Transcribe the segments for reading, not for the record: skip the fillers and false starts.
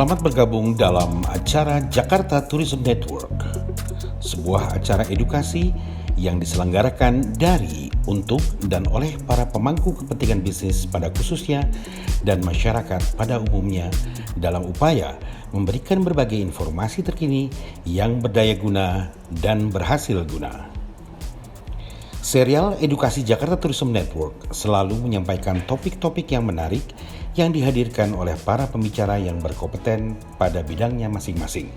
Selamat bergabung dalam acara Jakarta Tourism Network, sebuah acara edukasi yang diselenggarakan dari, untuk, dan oleh para pemangku kepentingan bisnis pada khususnya dan masyarakat pada umumnya dalam upaya memberikan berbagai informasi terkini yang berdaya guna dan berhasil guna. Serial Edukasi Jakarta Tourism Network selalu menyampaikan topik-topik yang menarik yang dihadirkan oleh para pembicara yang berkompeten pada bidangnya masing-masing.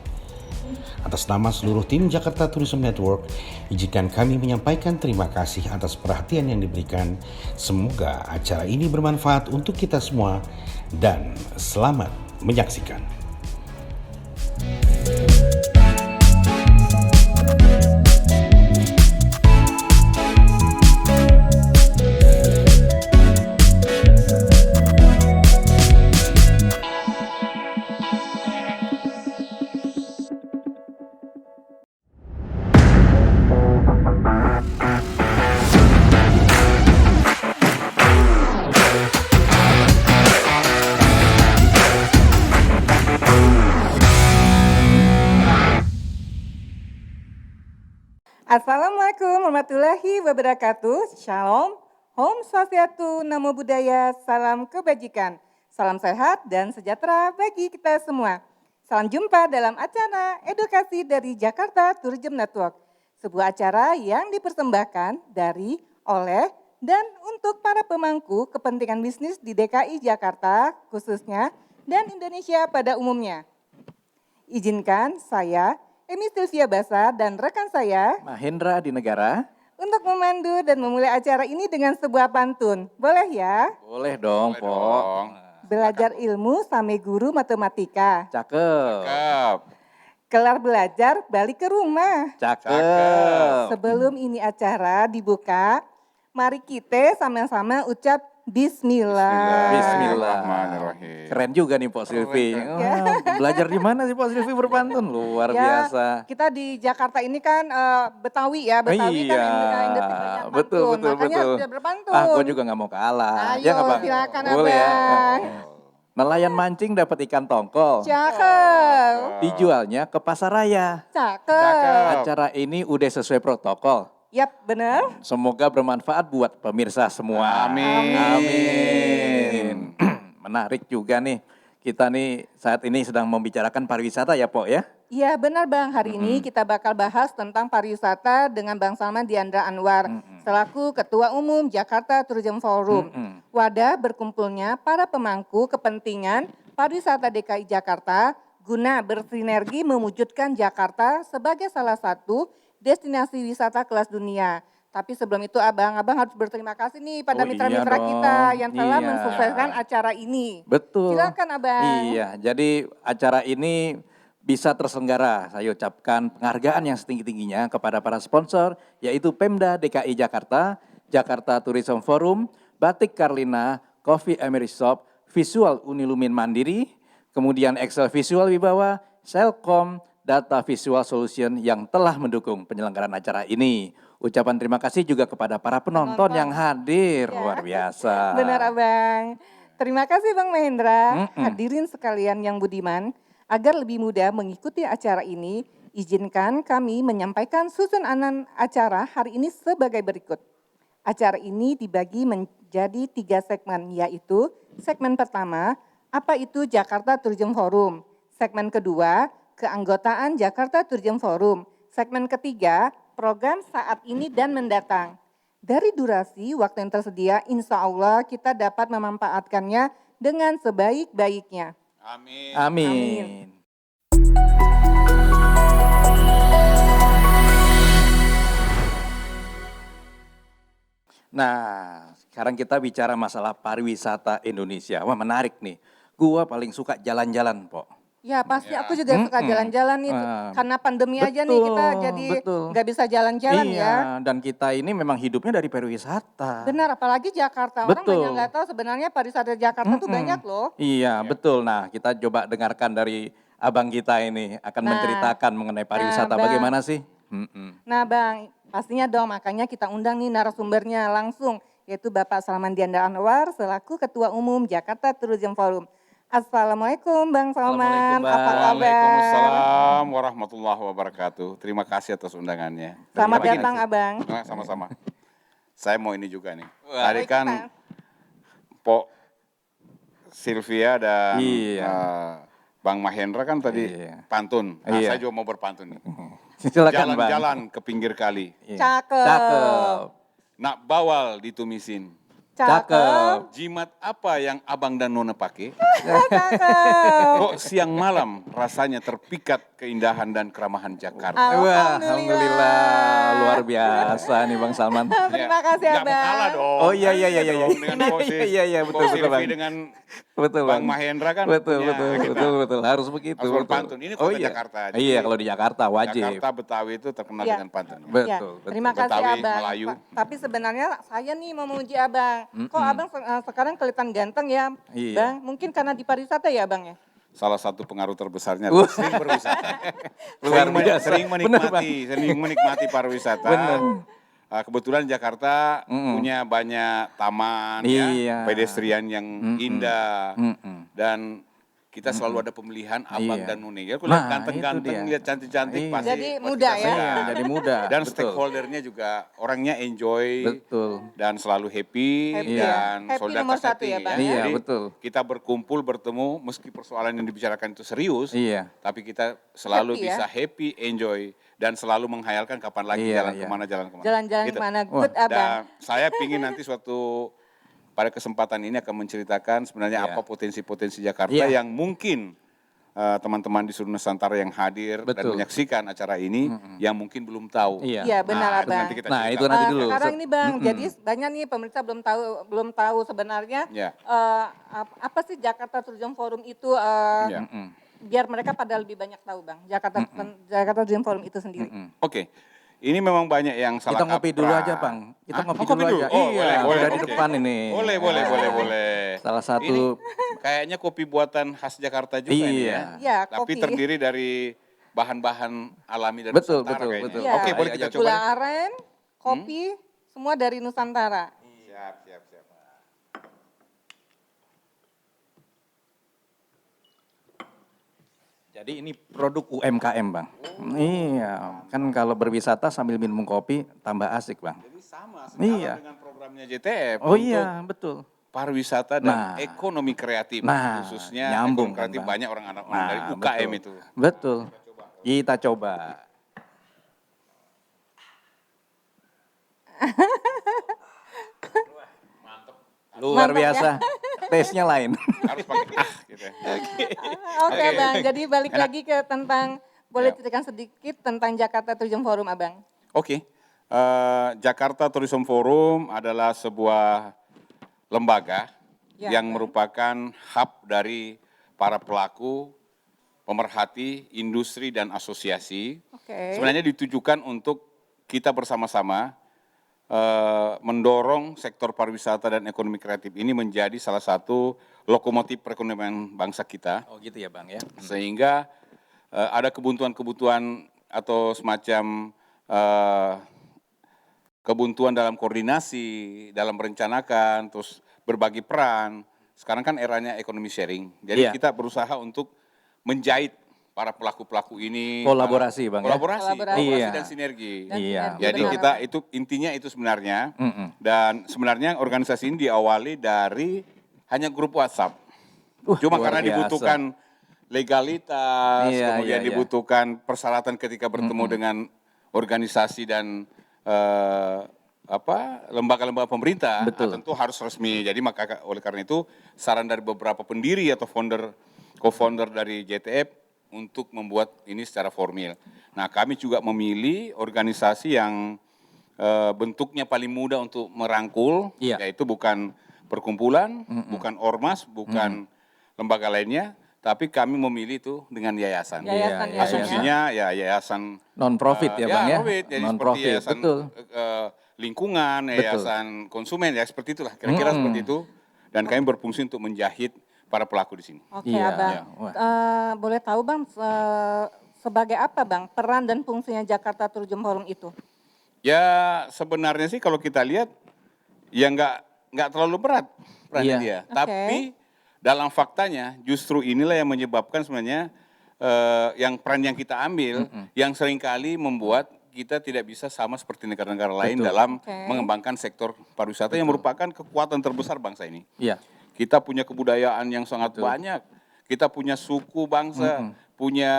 Atas nama seluruh tim Jakarta Tourism Network, izinkan kami menyampaikan terima kasih atas perhatian yang diberikan. Semoga acara ini bermanfaat untuk kita semua dan selamat menyaksikan. Assalamualaikum warahmatullahi wabarakatuh. Shalom, Om Swastiastu, Namo Buddhaya, salam kebajikan, salam sehat dan sejahtera bagi kita semua. Salam jumpa dalam acara edukasi dari Jakarta Tourism Network, sebuah acara yang dipersembahkan dari, oleh, dan untuk para pemangku kepentingan bisnis di DKI Jakarta khususnya dan Indonesia pada umumnya. Izinkan saya, Emi Sylvia Basa dan rekan saya, Mahendra di negara. untuk memandu dan memulai acara ini dengan sebuah pantun. Boleh ya? Boleh dong, Po. Belajar ilmu sampai guru matematika. Cakep. Kelar belajar balik ke rumah. Cakep. Sebelum ini acara dibuka, mari kita sama-sama ucap Bismillah. Bismillahirrahmanirrahim. Keren juga nih Pak Silvi. Belajar di mana sih Pak Silvi berpantun? Luar biasa. Kita di Jakarta ini kan Betawi ya, Betawi kan identik dengan pantun. Makanya harus berpantun. Gue juga gak mau kalah. Ayo, Ya nggak, Bang? silakan Boleh Abang. ya. Nelayan mancing dapat ikan tongkol. Cakep. Dijualnya ke pasar raya. Cakep. Acara ini udah sesuai protokol. Yap, benar. Semoga bermanfaat buat pemirsa semua. Amin. Menarik juga nih. Kita nih saat ini sedang membicarakan pariwisata ya, Po ya? Iya, benar Bang. Hari ini kita bakal bahas tentang pariwisata dengan Bang Salman Diandra Anwar selaku Ketua Umum Jakarta Tourism Forum. Wadah berkumpulnya para pemangku kepentingan pariwisata DKI Jakarta guna bersinergi mewujudkan Jakarta sebagai salah satu destinasi wisata kelas dunia. Tapi sebelum itu Abang harus berterima kasih nih pada mitra-mitra kita yang telah mensukseskan acara ini. Betul. Silakan Abang. Iya, jadi acara ini bisa terselenggara. Saya ucapkan penghargaan yang setinggi-tingginya kepada para sponsor, yaitu Pemda DKI Jakarta, Jakarta Tourism Forum, Batik Carlina, Coffee Emery Shop, Visual Unilumin Mandiri, kemudian Excel Visual Wibawa, Selkom, Data Visual Solution yang telah mendukung penyelenggaraan acara ini. Ucapan terima kasih juga kepada para penonton yang hadir, luar biasa. Benar Abang. Terima kasih Bang Mahendra. Hadirin sekalian yang budiman, agar lebih mudah mengikuti acara ini, izinkan kami menyampaikan susunan acara hari ini sebagai berikut. Acara ini dibagi menjadi 3 segmen, yaitu segmen pertama, apa itu Jakarta Tourism Forum. Segmen kedua, keanggotaan Jakarta Tourism Forum. Segmen ketiga, program saat ini dan mendatang. Dari durasi waktu yang tersedia, insya Allah kita dapat memanfaatkannya dengan sebaik-baiknya. Amin. Nah, sekarang kita bicara masalah pariwisata Indonesia. Wah, menarik nih. Gua paling suka jalan-jalan, Po. Ya pasti aku juga suka jalan-jalan nih, karena pandemi aja nih kita jadi nggak bisa jalan-jalan ya. Dan kita ini memang hidupnya dari pariwisata. Benar, apalagi Jakarta. Orang banyak nggak tahu sebenarnya pariwisata Jakarta tuh banyak loh. Iya, betul. Nah, kita coba dengarkan dari abang kita ini akan menceritakan mengenai pariwisata. Bagaimana sih? Nah Bang, pastinya dong, makanya kita undang nih narasumbernya langsung, yaitu Bapak Salman Diandra Anwar selaku Ketua Umum Jakarta Tourism Forum. Assalamualaikum Bang Salman, Assalamualaikum, apa Bang. kabar? Waalaikumsalam warahmatullahi wabarakatuh. Terima kasih atas undangannya. Selamat Begini, datang Abang. Nah, sama-sama. Saya mau ini juga nih. Wah. Tadi Baik, kan Bang. Pok Sylvia dan Iya. Bang Mahendra kan tadi Iya. pantun. Nah, Iya. saya juga mau berpantun nih. Silakan Bang. Jalan-jalan ke pinggir kali, Iya. Cakep. Cakep. nak bawal ditumisin. Cakep. Jimat apa yang abang dan nona pakai? Cakep. Kok siang malam rasanya terpikat keindahan dan keramahan Jakarta? Wah, Alhamdulillah. alhamdulillah. Luar biasa nih Bang Salman. Terima kasih Nggak mau Abang. kalah dong. Oh, iya, iya, iya, Iya iya. dong, dengan Kosis, Iya, betul, Ko betul, Silvi Bang. dengan Betul Bang Bang. Mahendra kan Betul, punya betul, kita. betul. Harus begitu. Harus betul. berpantun. Ini kota iya. Jakarta, jadi Iya, kalau di Jakarta wajib. Jakarta Betawi itu terkenal Iya. dengan pantun. Betul, Ya, betul. terima kasih Betawi, Abang. Melayu. Tapi sebenarnya saya nih mau memuji Abang. Kok Abang sekarang kelihatan ganteng ya, Iya. Bang? Mungkin karena di pariwisata ya, Bang ya? Salah satu pengaruh terbesarnya adalah sering berwisata. Luar biasa. Sering Bener, Bang. menikmati pariwisata. Bener. Kebetulan Jakarta punya banyak taman, Iya. ya, pedestrian yang indah, dan kita selalu ada pemilihan abang Iya. dan none. Ya, aku lihat Nah, ganteng-ganteng, itu dia. lihat cantik-cantik, Iya. pasti Jadi pasti muda kita ya? senang. Iya, jadi muda. Dan Betul. stakeholdernya juga orangnya enjoy, Betul. dan selalu happy, Happy ya. dan Happy solidaritas nomor satu hati, ya, Bang, ya? Iya, Jadi, betul. kita berkumpul, bertemu, meski persoalan yang dibicarakan itu serius, Iya. tapi kita selalu Happy ya? bisa happy, enjoy, dan selalu menghayalkan kapan lagi Iya, jalan iya. kemana. Jalan-jalan Gitu. kemana? Wah. Good Abang. Dan saya pingin nanti pada kesempatan ini akan menceritakan sebenarnya Iya. apa potensi-potensi Jakarta Iya. yang mungkin teman-teman di seluruh Nusantara yang hadir dan Betul. menyaksikan acara ini yang mungkin belum tahu. Iya. Iya, benar, itu Abang. nanti kita Nah, ceritakan. itu nanti dulu. Sekarang ini Bang, jadi banyak nih pemirsa belum tahu sebenarnya Ya. apa sih Jakarta Tourism Forum itu Ya. biar mereka pada lebih banyak tahu Bang. Jakarta Tourism Forum itu sendiri. Oke, ini memang banyak yang salah Kita ngopi dulu kaprah. aja, Bang. Kita Hah? ngopi Oh, dulu aja. Oh, Iya, boleh, udah di oke. depan ini. Boleh. Salah satu- Ini kayaknya kopi buatan khas Jakarta juga ini Iya. ya. Iya, Tapi kopi. terdiri dari bahan-bahan alami dari Betul, Nusantara betul, kayaknya. betul. Iya. Oke, boleh Ayo, kita ayo, coba. Gula aren, kopi, semua dari Nusantara. Siap. Jadi ini produk UMKM, Bang. Iya, kan kalau berwisata sambil minum kopi tambah asik, Bang. Jadi sama Iya. dengan programnya JTF Oh untuk iya, betul. pariwisata dan Nah. ekonomi kreatif, Nah, khususnya nyambung ekonomi kreatif kan, Bang. banyak orang dari Nah, UKM betul. itu. Betul. Kita coba. Luar Mantap ya. biasa. Tesnya lain. Harus pakai gitu. ya. Oke Bang, jadi balik Enak. lagi ke tentang, boleh Ya. ceritakan sedikit tentang Jakarta Tourism Forum Abang. Oke, Jakarta Tourism Forum adalah sebuah lembaga Ya, yang Bang. merupakan hub dari para pelaku, pemerhati, industri, dan asosiasi. Oke. Sebenarnya ditujukan untuk kita bersama-sama mendorong sektor pariwisata dan ekonomi kreatif ini menjadi salah satu lokomotif perekonomian bangsa kita, Oh gitu ya, Bang ya. sehingga ada kebutuhan-kebutuhan atau semacam kebuntuan dalam koordinasi, dalam merencanakan, terus berbagi peran. Sekarang kan eranya ekonomi sharing, jadi Iya. kita berusaha untuk menjahit para pelaku-pelaku ini. Kolaborasi, Bang, ya? Kolaborasi Iya. dan sinergi. Dan Iya. sinergi, Jadi benar, kita Abang. itu intinya itu sebenarnya, Mm-mm. dan sebenarnya organisasi ini diawali dari hanya grup WhatsApp. Cuma luar karena biasa. dibutuhkan legalitas, Iya, kemudian iya, iya. dibutuhkan persyaratan ketika bertemu dengan organisasi dan lembaga-lembaga pemerintah, Betul. tentu harus resmi. Jadi maka oleh karena itu saran dari beberapa pendiri atau co-founder dari JTF untuk membuat ini secara formal. Nah, kami juga memilih organisasi yang bentuknya paling mudah untuk merangkul, Iya. yaitu bukan perkumpulan, bukan ormas, bukan lembaga lainnya, tapi kami memilih itu dengan yayasan. Yayasan, Iya, Asumsinya ya yayasan Non-profit ya, Bang ya? profit, jadi seperti Non-profit, yayasan betul. lingkungan, Betul. yayasan konsumen, ya seperti itulah, kira-kira seperti itu. Dan kami berfungsi untuk menjahit para pelaku di sini. Oke Iya, Abang, iya. Wah. Boleh tahu Bang sebagai apa Bang peran dan fungsinya Jakarta Tourism Forum itu? Ya sebenarnya sih kalau kita lihat ya nggak terlalu berat perannya Iya. dia, Oke. tapi dalam faktanya justru inilah yang menyebabkan sebenarnya yang peran yang kita ambil yang seringkali membuat kita tidak bisa sama seperti negara-negara lain Betul. dalam Oke. mengembangkan sektor pariwisata yang merupakan kekuatan terbesar bangsa ini. Iya. Kita punya kebudayaan yang sangat banyak, kita punya suku bangsa, punya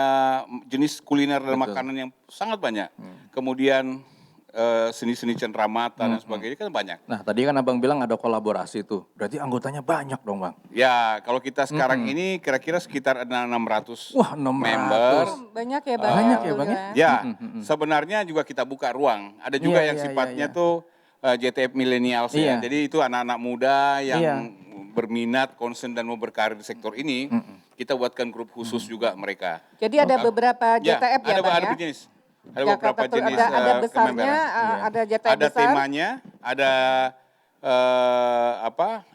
jenis kuliner dan makanan yang sangat banyak. Kemudian seni-seni cenderamata dan sebagainya kan banyak. Nah, tadi kan Abang bilang ada kolaborasi tuh. Berarti anggotanya banyak dong, Bang. Ya, kalau kita sekarang ini kira-kira sekitar ada 600 Wah, 600. members. Banyak ya Bang. Banyak ya, Bang, alhamdulillah. Ya, sebenarnya juga kita buka ruang. Ada juga Iya, yang iya, sifatnya iya. tuh JTF millennials Iya. ya. Jadi itu anak-anak muda yang Iya. berminat, concern dan mau berkarir di sektor ini. Kita buatkan grup khusus juga mereka. Jadi ada beberapa Ya, JTF ya, Bang ada ya? jenis. Ada Jakarta beberapa tuh jenis ada besarnya, kememberan. ada JTF Ada besar. temanya, ada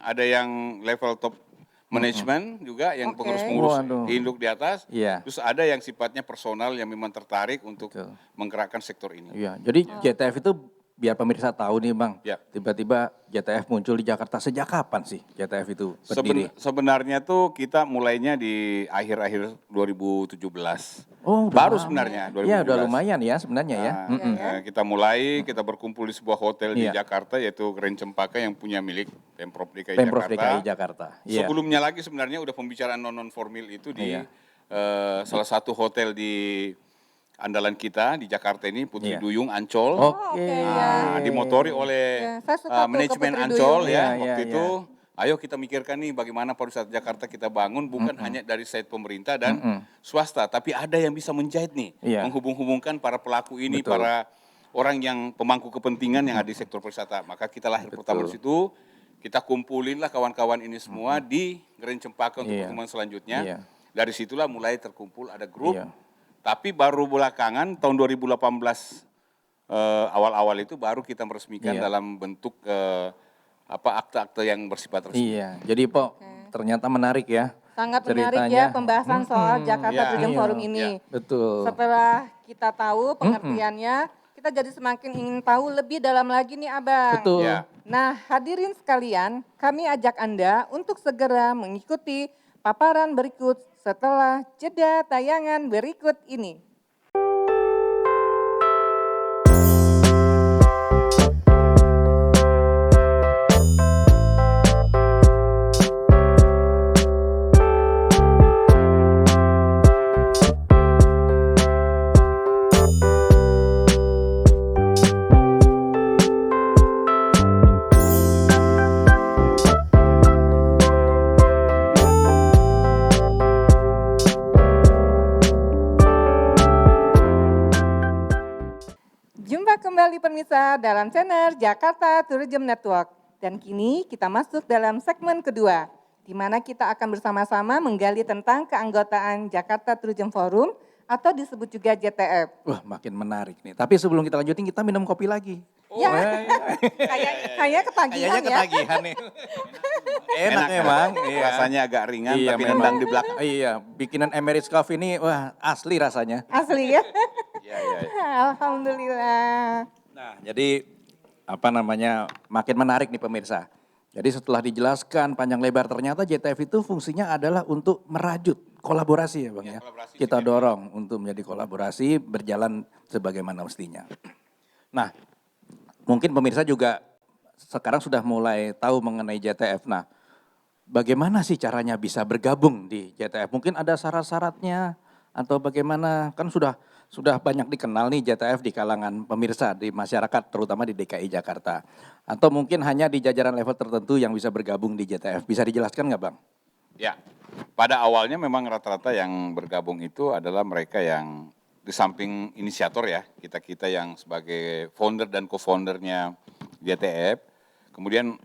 ada yang level top management juga yang Oke. pengurus-pengurus Waduh. induk di atas. Iya. Terus ada yang sifatnya personal yang memang tertarik untuk Betul. menggerakkan sektor ini. Iya, jadi JTF itu biar pemirsa tahu nih, Bang. Ya. Tiba-tiba JTF muncul di Jakarta. Sejak kapan sih JTF itu berdiri? Sebenarnya tuh kita mulainya di akhir-akhir 2017. Oh, udah Baru lama. sebenarnya 2017. Iya, udah lumayan ya sebenarnya ya. Kita mulai, kita berkumpul di sebuah hotel di Iya. Jakarta yaitu Grand Cempaka yang punya milik Pemprov DKI Pemprov Jakarta. DKI Jakarta. Iya. Sebelumnya lagi sebenarnya udah pembicaraan non formal itu di Iya. salah satu hotel di andalan kita di Jakarta ini Putri Iya. Duyung Ancol. Oke. Oke, Nah, dimotori oleh Ya, saya suka tuh ke manajemen Putri Ancol Duyung. ya Iya, waktu iya, itu. Ayo kita mikirkan nih bagaimana pariwisata Jakarta kita bangun bukan hanya dari side pemerintah dan swasta, tapi ada yang bisa menjahit nih, Iya. menghubung-hubungkan para pelaku ini, Betul. para orang yang pemangku kepentingan yang ada di sektor pariwisata. Maka kita lahir pertama di situ, kita kumpulinlah kawan-kawan ini semua di Grand Cempaka untuk Iya. pertemuan selanjutnya. Iya. Dari situlah mulai terkumpul ada grup. Iya. Tapi baru belakangan tahun 2018 awal-awal itu baru kita meresmikan Iya. dalam bentuk akte-akte yang bersifat resmi. Iya, jadi Po, ternyata menarik ya. Sangat menarik ceritanya. ya pembahasan soal Jakarta Iya. Tourism Iya. Forum ini. Betul. Setelah kita tahu pengertiannya, kita jadi semakin ingin tahu lebih dalam lagi nih Abang. Betul. Ya. Nah, hadirin sekalian, kami ajak Anda untuk segera mengikuti paparan berikut setelah jeda tayangan berikut ini. Jumpa kembali pemirsa dalam channel Jakarta Tourism Network. Dan kini kita masuk dalam segmen kedua, di mana kita akan bersama-sama menggali tentang keanggotaan Jakarta Tourism Forum atau disebut juga JTF. Wah, makin menarik nih. Tapi sebelum kita lanjutin, kita minum kopi lagi. Ya, kayaknya ketagihan Kayaknya ya. ketagihan nih. Enak emang. Iya. Rasanya agak ringan Iya, tapi memang. nendang di belakang. Iya, bikinan Emirates Coffee ini wah asli rasanya. Asli ya. Iya, iya, iya. Alhamdulillah. Nah, jadi makin menarik nih pemirsa. Jadi setelah dijelaskan panjang lebar ternyata JTF itu fungsinya adalah untuk merajut kolaborasi ya Bang ya. Kolaborasi Kita dorong untuk menjadi kolaborasi berjalan sebagaimana mestinya. Nah, mungkin pemirsa juga sekarang sudah mulai tahu mengenai JTF. Nah, bagaimana sih caranya bisa bergabung di JTF? Mungkin ada syarat-syaratnya atau bagaimana? Kan sudah banyak dikenal nih JTF di kalangan pemirsa di masyarakat terutama di DKI Jakarta. Atau mungkin hanya di jajaran level tertentu yang bisa bergabung di JTF. Bisa dijelaskan nggak Bang? Ya, pada awalnya memang rata-rata yang bergabung itu adalah mereka yang di samping inisiator ya, kita-kita yang sebagai founder dan co-foundernya JTF, kemudian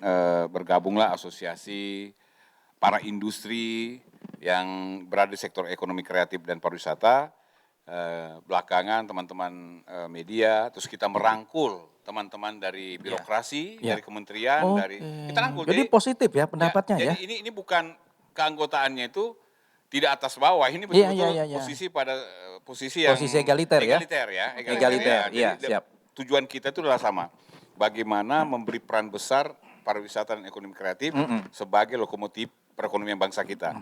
bergabunglah asosiasi para industri yang berada di sektor ekonomi kreatif dan pariwisata, belakangan teman-teman media, terus kita merangkul teman-teman dari birokrasi, Iya. dari kementerian, dari kita rangkul. Jadi positif ya pendapatnya ya. Jadi ini bukan keanggotaannya itu tidak atas bawah, ini Iya, betul-betul iya, iya. posisi pada posisi yang Posisi egaliter ya. Egaliter, iya, Jadi, siap. Tujuan kita itu adalah sama. Bagaimana memberi peran besar pariwisata dan ekonomi kreatif sebagai lokomotif perekonomian bangsa kita.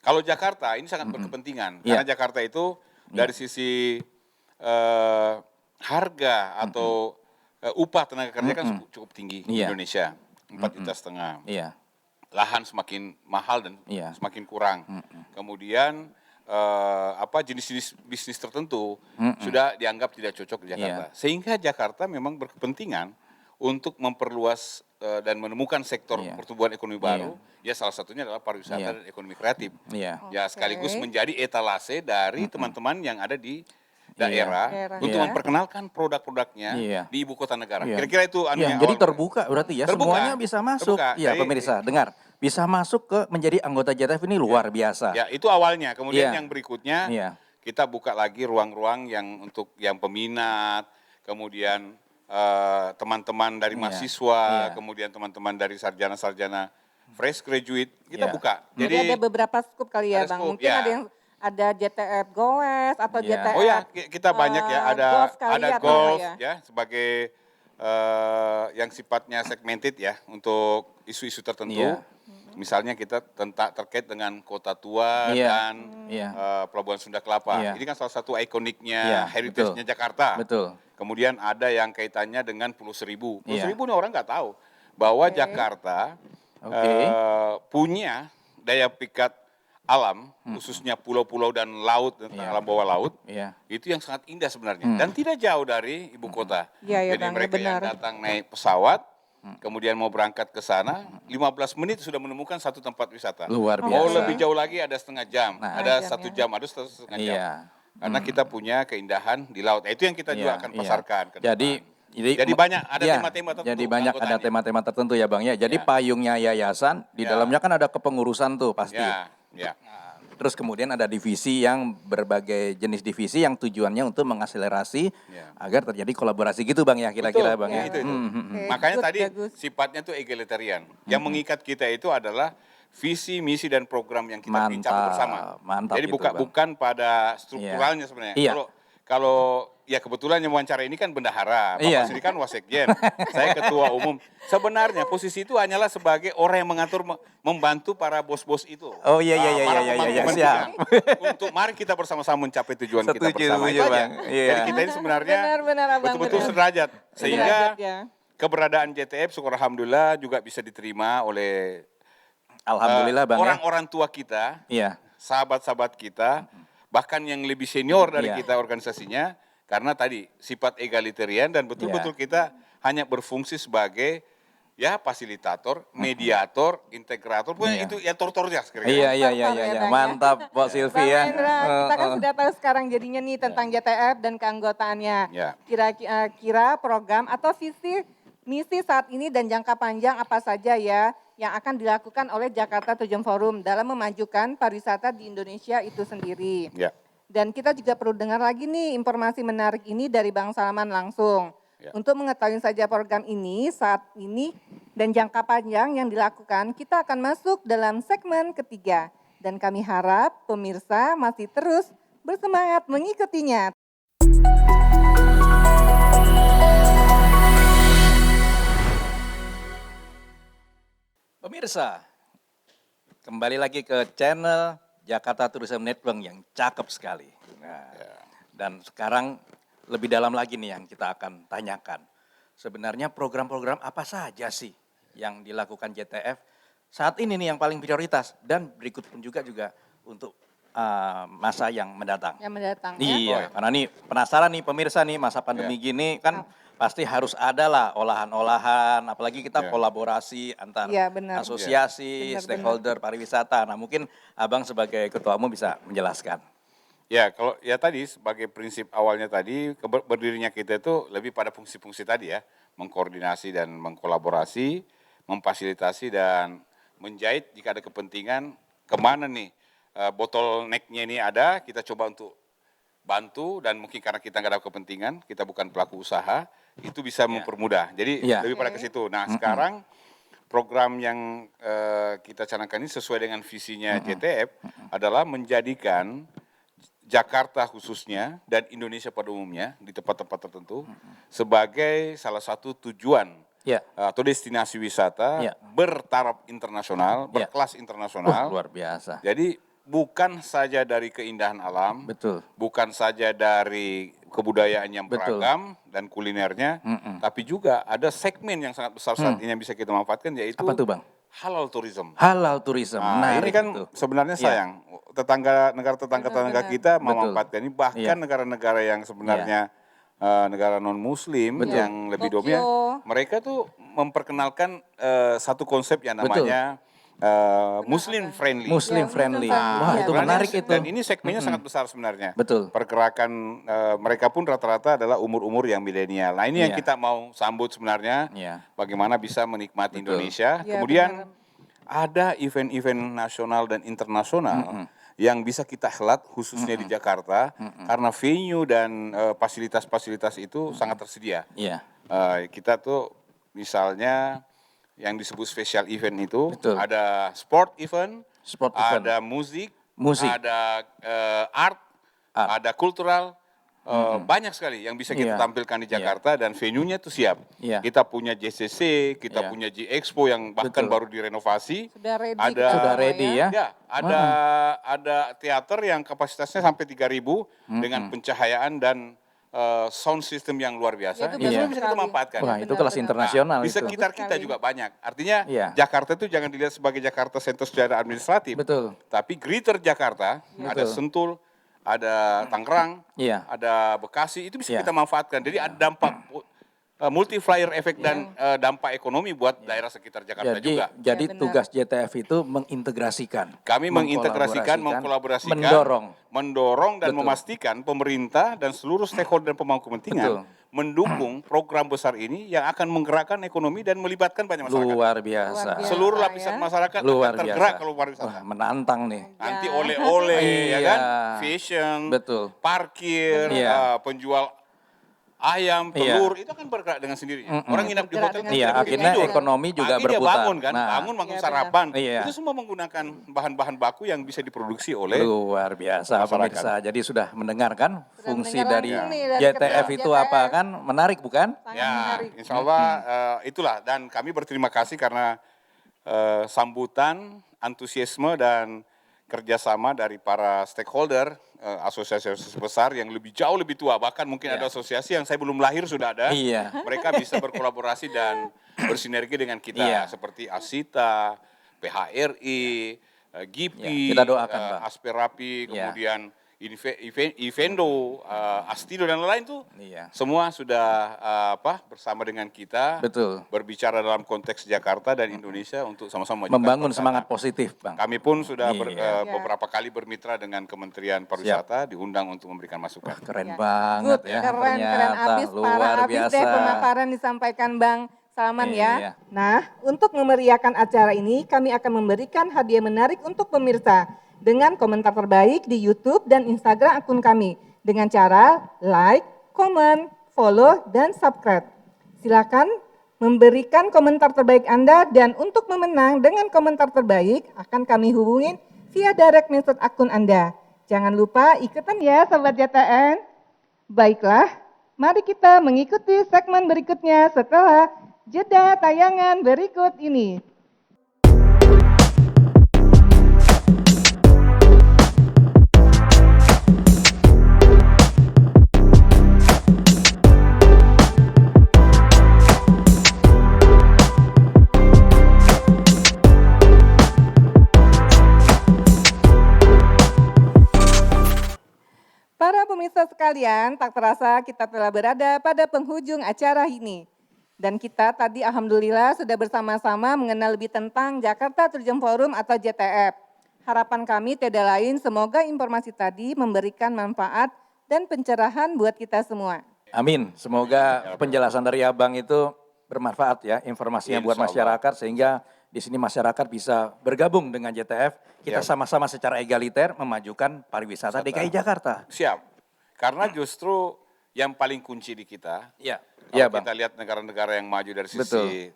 Kalau Jakarta ini sangat berkepentingan Iya. karena Jakarta itu dari sisi harga atau upah tenaga kerja kan cukup tinggi di Iya. Indonesia, 4,5 juta. Iya. Lahan semakin mahal dan Iya. semakin kurang. Kemudian jenis-jenis bisnis tertentu sudah dianggap tidak cocok di Jakarta. Iya. Sehingga Jakarta memang berkepentingan untuk memperluas dan menemukan sektor Iya. pertumbuhan ekonomi baru. Ya salah satunya adalah pariwisata Iya. dan ekonomi kreatif. Iya. Ya Oke. sekaligus menjadi etalase dari teman-teman yang ada di daerah Daerah, untuk ya. memperkenalkan produk-produknya Iya. di ibu kota negara. Iya. Kira-kira itu Iya, yang jadi awal. terbuka berarti ya, Terbuka. semuanya bisa masuk. Terbuka. Iya, Jadi- pemirsa, dengar. Bisa masuk ke menjadi anggota JTF ini luar biasa. Ya, itu awalnya. Kemudian Iya. yang berikutnya Iya. kita buka lagi ruang-ruang yang untuk yang peminat, kemudian teman-teman dari Iya. mahasiswa, Iya. kemudian teman-teman dari sarjana-sarjana fresh graduate, kita Iya. buka. Jadi ada beberapa skup kali ya ada Bang. skup, Mungkin ya. ada yang ada JTF Goes atau Iya. JTF. Oh ya, kita banyak ya, ada golf kali ada atau apa golf ya? ya sebagai yang sifatnya segmented ya untuk isu-isu tertentu. Iya. Misalnya kita terkait dengan Kota Tua Iya. dan Iya. Pelabuhan Sunda Kelapa. Iya. Ini kan salah satu ikoniknya, Iya, heritage-nya betul. Jakarta. Betul. Kemudian ada yang kaitannya dengan Pulau Seribu. Pulau Iya. Seribu ini orang nggak tahu bahwa Jakarta Oke. punya daya pikat alam, khususnya pulau-pulau dan laut, dan Iya. alam bawah laut, Iya. itu yang sangat indah sebenarnya. Dan tidak jauh dari ibu kota. Iya, iya, Jadi Bang, ya mereka yang benar. datang naik pesawat, kemudian mau berangkat ke sana, 15 menit sudah menemukan satu tempat wisata. Luar Mau biasa. lebih jauh lagi ada setengah jam, Nah. ada Setengah jam, 1 ya. jam, ada setengah jam. Iya. Karena kita punya keindahan di laut. Nah, itu yang kita juga Iya, akan iya. pasarkan ke Jadi depan. Jadi banyak, ada iya, tema-tema tertentu Jadi banyak ada anggotanya. tema-tema tertentu ya Bang ya. Jadi Iya. payungnya yayasan, di Iya. dalamnya kan ada kepengurusan tuh pasti. Ya, ya. Terus kemudian ada divisi yang berbagai jenis divisi yang tujuannya untuk mengakselerasi Iya. agar terjadi kolaborasi gitu Bang ya kira-kira Betul, Bang ya. itu. Oke, Makanya good, tadi bagus. sifatnya tuh egalitarian. Yang mengikat kita itu adalah visi, misi, dan program yang kita ingin capai bersama. Mantap Jadi itu, Bang. bukan pada strukturalnya sebenarnya. Iya. Kalau ya kebetulan yang wawancara ini kan bendahara, Bapak Iya. Sri kan wasekjen, saya ketua umum. Sebenarnya posisi itu hanyalah sebagai orang yang mengatur, membantu para bos-bos itu. Oh, iya, iya, iya, Para iya, pemangku iya, kepentingan. siap. Untuk mari kita bersama-sama mencapai tujuan kita Setuju, bersama setuju, itu aja. Bang. Iya. Jadi kita ini sebenarnya Benar, Abang, betul-betul benar. sederajat. Sehingga Sederajat, ya. keberadaan JTF syukur alhamdulillah juga bisa diterima oleh Alhamdulillah Bang ya. orang-orang tua kita, Iya. sahabat-sahabat kita, bahkan yang lebih senior dari Iya. kita organisasinya, karena tadi sifat egalitarian dan betul-betul Iya. kita hanya berfungsi sebagai ya fasilitator, mediator, integrator, pokoknya Iya. itu ya tortornya kira-kira. Iya, iya, iya, Mantap iya, ya, iya. Bang, ya. Mantap Pak Silvi Bang ya. Hendra, kita kan Heeh. sudah tahu sekarang jadinya nih tentang JTF dan keanggotaannya. Ya. Kira-kira program atau visi misi saat ini dan jangka panjang apa saja ya yang akan dilakukan oleh Jakarta Tourism Forum dalam memajukan pariwisata di Indonesia itu sendiri. Ya. Dan kita juga perlu dengar lagi nih informasi menarik ini dari Bang Salaman langsung. Ya. Untuk mengetahui saja program ini saat ini dan jangka panjang yang dilakukan, kita akan masuk dalam segmen ketiga. Dan kami harap pemirsa masih terus bersemangat mengikutinya. Pemirsa, kembali lagi ke channel Jakarta Tourism Network yang cakep sekali. Nah, dan sekarang lebih dalam lagi nih yang kita akan tanyakan. Sebenarnya program-program apa saja sih yang dilakukan JTF saat ini nih yang paling prioritas dan berikut pun juga untuk masa yang mendatang. Yang mendatang ya. Iya, karena nih penasaran nih pemirsa nih masa pandemi gini kan pasti harus ada lah olahan-olahan, apalagi kita Ya. kolaborasi antar Iya, benar. asosiasi, Benar, stakeholder pariwisata. Nah mungkin Abang sebagai ketua umum bisa menjelaskan. Ya, kalau ya tadi sebagai prinsip awalnya tadi berdirinya kita itu lebih pada fungsi-fungsi tadi ya, mengkoordinasi dan mengkolaborasi, memfasilitasi dan menjahit jika ada kepentingan kemana nih bottleneck-nya ini ada, kita coba untuk bantu dan mungkin karena kita nggak ada kepentingan, kita bukan pelaku usaha, itu bisa mempermudah. Jadi Iya. lebih pada ke situ. Nah sekarang program yang kita canangkan ini sesuai dengan visinya JTF adalah menjadikan Jakarta khususnya dan Indonesia pada umumnya di tempat-tempat tertentu sebagai salah satu tujuan Ya. atau destinasi wisata Ya. bertaraf internasional, Ya. berkelas internasional. Luar biasa. Jadi bukan saja dari keindahan alam, Betul. bukan saja dari kebudayaan yang Betul. beragam dan kulinernya, tapi juga ada segmen yang sangat besar saat ini yang bisa kita manfaatkan, yaitu Apa tuh, Bang? halal tourism. Halal tourism. Nah, ini Menarik kan itu. sebenarnya Iya. sayang, negara tetangga kita memanfaatkan ini, bahkan Iya. negara-negara yang sebenarnya negara non Muslim Betul. yang lebih Tokyo. dominan, mereka tuh memperkenalkan satu konsep yang Betul. namanya Muslim friendly. Muslim Ya, friendly. Muslim friendly. Wah, Iya, itu benar. menarik itu. Dan ini segmennya sangat besar sebenarnya. Betul. Pergerakan mereka pun rata-rata adalah umur-umur yang milenial. Nah, ini yang Iya. kita mau sambut sebenarnya. Iya. Bagaimana bisa menikmati Betul. Indonesia. Ya, Kemudian benar. ada event-event nasional dan internasional yang bisa kita helat khususnya di Jakarta karena venue dan fasilitas-fasilitas itu sangat tersedia. Iya. Kita tuh misalnya yang disebut special event itu Betul. ada sport event, Sport event. ada musik, Musik. ada art, ada kultural, banyak sekali yang bisa kita Iya. tampilkan di Jakarta dan venue-nya itu siap. Iya. Kita punya JCC, kita Iya. punya G-Expo yang bahkan Betul. baru direnovasi. Sudah ready. Ada kita Sudah semua ready ya. Ya, ada teater yang kapasitasnya sampai 3.000 dengan pencahayaan dan sound system yang luar biasa. Ya, itu Itu bagus semua bisa kita sekali. manfaatkan. Wah, itu kelas Benar-benar. internasional Di itu. sekitar kita Sekali. juga banyak. Artinya Iya. Jakarta itu jangan dilihat sebagai Jakarta Center secara administratif. Betul. Tapi Greater Jakarta, ada Betul. Sentul, ada Tangerang, Iya. ada Bekasi, itu bisa Iya. kita manfaatkan. Jadi ada dampak multiplier efek dan dampak ekonomi buat daerah sekitar Jakarta juga. Jadi Ya, benar. tugas JTF itu mengintegrasikan. Kami mengintegrasikan, mengkolaborasikan, mendorong. dan Betul. memastikan pemerintah dan seluruh stakeholder dan pemangku kepentingan Betul. mendukung program besar ini yang akan menggerakkan ekonomi dan melibatkan banyak masyarakat. Luar biasa. Luar biasa. Seluruh lapisan Ya. masyarakat Luar akan tergerak biasa. kalau pariwisata. Wah, menantang nih. Nanti oleh-oleh, ya kan, Iya. fashion, Betul. parkir, Iya. penjual ayam, Iya. telur, itu akan bergerak dengan sendirinya. Orang nginap di Bergerak hotel, dengan Iya, sendirinya. akhirnya Tidur. ekonomi juga pagi dia berputar. bangun kan, Nah, bangun Iya, sarapan. benar. Iya. Itu semua menggunakan bahan-bahan baku yang bisa diproduksi oleh Luar biasa masyarakat. pemirsa. Jadi sudah mendengarkan Sudah fungsi mendengar dari langsung nih dari JTF ketua itu JTF. apa kan? Menarik bukan? Sangat ya, menarik. insya Allah itulah. Dan kami berterima kasih karena sambutan, antusiasme dan kerjasama dari para stakeholder, asosiasi besar yang jauh lebih tua. Bahkan mungkin ada asosiasi yang saya belum lahir sudah ada. Iya. Mereka bisa berkolaborasi dan bersinergi dengan kita. Iya. Seperti Asita, PHRI, GIPI, Iya, kita doakan, Bang. Asperapi, Iya. kemudian Ivendo, Astido dan lain-lain tuh Iya. semua sudah bersama dengan kita Betul. berbicara dalam konteks Jakarta dan Indonesia untuk sama-sama majukan Membangun kota. semangat positif, Bang. Kami pun sudah Iya. beberapa kali bermitra dengan Kementerian Pariwisata diundang untuk memberikan masukan. Keren Ya. banget Good, ya. keren Ternyata abis, luar parah abis biasa. deh pemaparan disampaikan Bang Salman Iya. ya. Nah, untuk memeriahkan acara ini, kami akan memberikan hadiah menarik untuk pemirsa dengan komentar terbaik di YouTube dan Instagram akun kami dengan cara like, comment, follow, dan subscribe. Silakan memberikan komentar terbaik Anda dan untuk memenang dengan komentar terbaik akan kami hubungin via direct message akun Anda. Jangan lupa ikutan ya Sobat JTN. Baiklah, mari kita mengikuti segmen berikutnya setelah jeda tayangan berikut ini. Para pemirsa sekalian, tak terasa kita telah berada pada penghujung acara ini. Dan kita tadi alhamdulillah sudah bersama-sama mengenal lebih tentang Jakarta Tourism Forum atau JTF. Harapan kami tidak lain semoga informasi tadi memberikan manfaat dan pencerahan buat kita semua. Amin. Semoga penjelasan dari Abang itu bermanfaat ya informasinya buat Insya Allah. masyarakat sehingga di sini masyarakat bisa bergabung dengan JTF. Kita Ya. sama-sama secara egaliter memajukan pariwisata DKI Jakarta. Siap. Karena justru yang paling kunci di kita, Iya. kalau Iya, Bang. kita lihat negara-negara yang maju dari Betul. sisi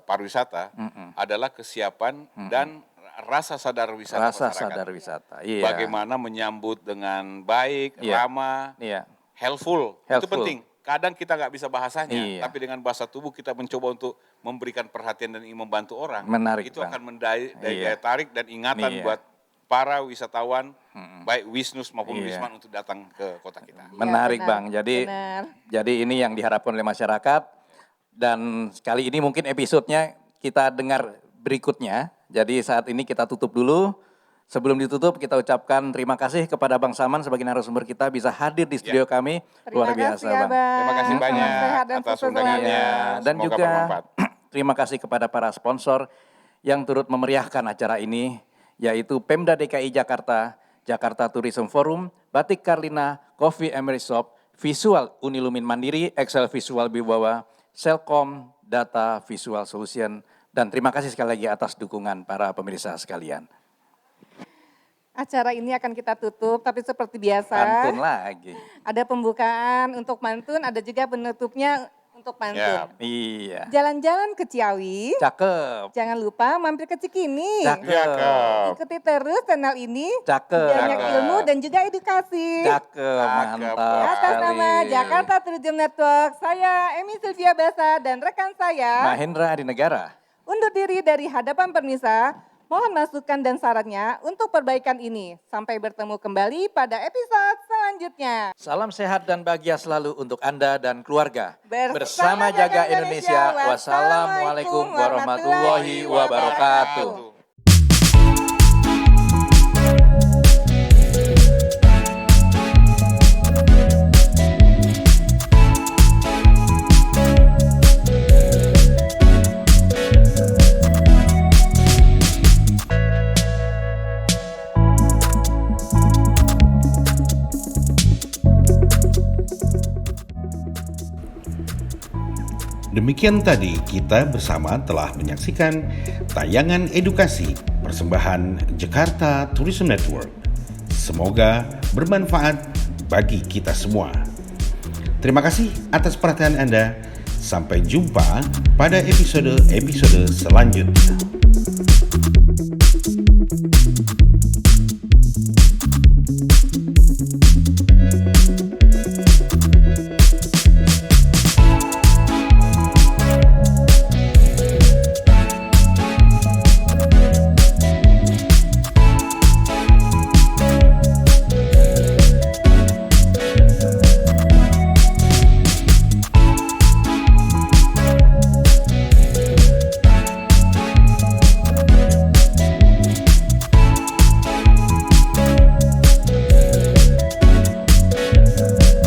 pariwisata, adalah kesiapan dan rasa sadar wisata Rasa masyarakat. sadar wisata. Iya. Bagaimana menyambut dengan baik, Iya. ramah, Iya. helpful. Itu Helpful. penting. kadang kita nggak bisa bahasanya, Iya. tapi dengan bahasa tubuh kita mencoba untuk memberikan perhatian dan ingin membantu orang. Menarik, Itu Bang. akan daya Iya. tarik dan ingatan Iya. buat para wisatawan, baik Wisnus maupun Iya. Wisman untuk datang ke kota kita. Menarik, benar, Bang. Jadi benar. jadi ini yang diharapkan oleh masyarakat, dan kali ini mungkin episodenya kita dengar berikutnya. Jadi saat ini kita tutup dulu. Sebelum ditutup kita ucapkan terima kasih kepada Bang Saman sebagai narasumber kita bisa hadir di studio kami. Luar Terima biasa, kasih ya, Bang. Terima kasih Salam banyak sehat dan atas sukses undangannya. selalu. Iya, dan Semoga juga bermanfaat. terima kasih kepada para sponsor yang turut memeriahkan acara ini, yaitu Pemda DKI Jakarta, Jakarta Tourism Forum, Batik Carlina, Coffee Emery Shop, Visual Unilumin Mandiri, Excel Visual Bibawa, Selkom Data Visual Solution, dan terima kasih sekali lagi atas dukungan para pemirsa sekalian. Acara ini akan kita tutup, tapi seperti biasa. Pantun lagi. Ada pembukaan untuk pantun, ada juga penutupnya untuk pantun. Ya. Iya. Jalan-jalan ke Ciawi, Cakep. jangan lupa mampir ke Cikini. Cakep. Ikuti terus channel ini, Cakep. banyak Cakep. ilmu dan juga edukasi. Cakep, mantap Atas sekali. nama Jakarta Tourism Network, saya Emi Sylvia Basa dan rekan saya Mahendra Adinegara. undur diri dari hadapan pemirsa. Mohon masukan dan sarannya untuk perbaikan ini. Sampai bertemu kembali pada episode selanjutnya. Salam sehat dan bahagia selalu untuk Anda dan keluarga. Bersama Jaga Jaga Indonesia. Indonesia. Wassalamualaikum warahmatullahi wabarakatuh. Demikian tadi kita bersama telah menyaksikan tayangan edukasi persembahan Jakarta Tourism Network. Semoga bermanfaat bagi kita semua. Terima kasih atas perhatian Anda. Sampai jumpa pada episode selanjutnya.